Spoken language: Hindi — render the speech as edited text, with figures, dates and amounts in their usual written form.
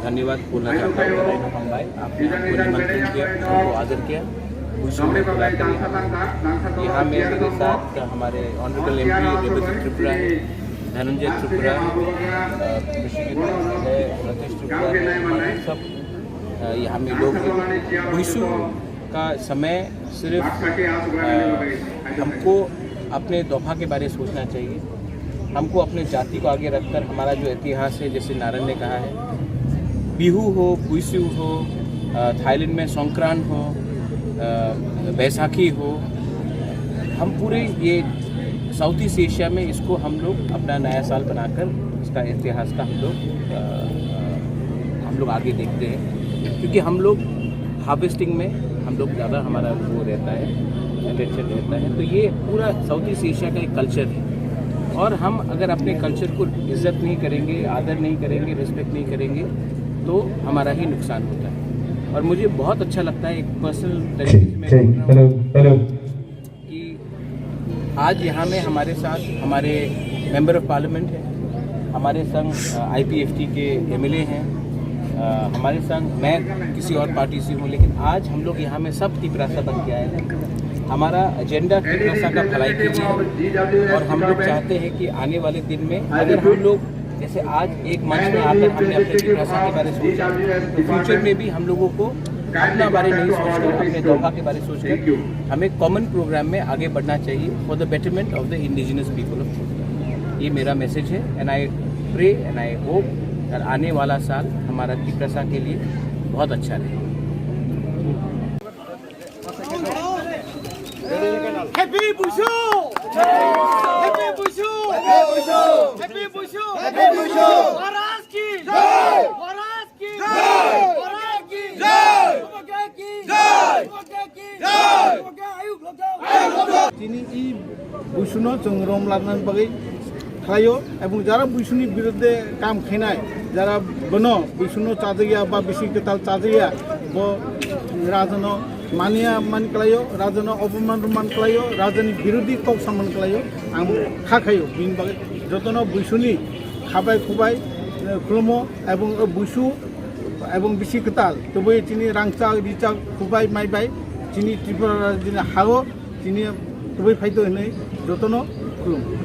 धन्यवाद बोलना चाहता हूँ भाई, आपने हमको निमंत्रण किया, हमको आदर किया। यहाँ में मेरे साथ हमारे ऑनरेबल एमपी रेवती त्रिपुरा है, धनंजय त्रिपुरा है, रतेश त्रिपुरा है, सब यहाँ में लोग हैं। विशु का समय सिर्फ हमको अपने दोफा के बारे में सोचना चाहिए। हमको अपने जाति को आगे रखकर हमारा जो इतिहास है, जैसे नारायण ने कहा है, बिहू हो, पुइसू हो, थाईलैंड में संक्रांत हो, बैसाखी हो, हम पूरे ये साउथ ईस्ट एशिया में इसको हम लोग अपना नया साल बनाकर इसका इतिहास का हम लोग आगे देखते हैं, क्योंकि हम लोग हार्वेस्टिंग में हम लोग ज़्यादा हमारा वो रहता है, अटेंशन रहता है। तो ये पूरा साउथ ईस्ट एशिया का एक कल्चर है, और हम अगर अपने कल्चर को इज्जत नहीं करेंगे, आदर नहीं करेंगे, रिस्पेक्ट नहीं करेंगे, तो हमारा ही नुकसान होता है। और मुझे बहुत अच्छा लगता है, एक पर्सनल तरीके में कि आज यहाँ में हमारे साथ हमारे मेंबर ऑफ पार्लियामेंट हैं, हमारे संग IPFT के MLA हैं, हमारे संग मैं किसी और पार्टी से हूँ, लेकिन आज हम लोग यहाँ में सब तिपरासा बन के आए हैं। हमारा एजेंडा तिपरासा का भलाई के लिए है, और हम लोग चाहते हैं कि आने वाले दिन में अगर हम लोग जैसे आज एक मंच में आकर हमने अपने तिपरासा के बारे में सोचा, तो फ्यूचर में भी हम लोगों को अपना बारे नहीं सोचकर, अपने दोफा के बारे में सोचकर हमें कॉमन प्रोग्राम में आगे बढ़ना चाहिए for the betterment of the indigenous people of Tripura. ये मेरा मैसेज है, and I pray and I hope आने वाला साल हमारा तिपरासा के लिए बहुत अच्छा रहे। Happy Bushu! Happy Bushu! Happy Bushu! Happy Bushu! Happy Bushu! Maharaj ki jai! Maharaj ki jai! Maharaj ki jai! Maharaj ki jai! Maharaj ki jai! Ayuk logao! Tini I Bushuno chongrom lanan bagai खायो एवं जरा विष्णु विरुद्ध काम खेनाय जरा बनो विष्णु चाजिया बा बिसी केताल चाजिया वो राजन मानिया मान कलायो राजन अपमान मान कलायो राजनी विरोधी कौ सम्मान कलायो आं खाखायो बिन बागे जतन विष्णुनि खाबाय खुबाय खुलमो एवं विष्णु एवं बिसी केताल तबे तिनि रांचा रिचा खुबाय माइबाय तिनि त्रिपुरा राजनि हागो तिनि तबे फायदो नै जतन खुलुम।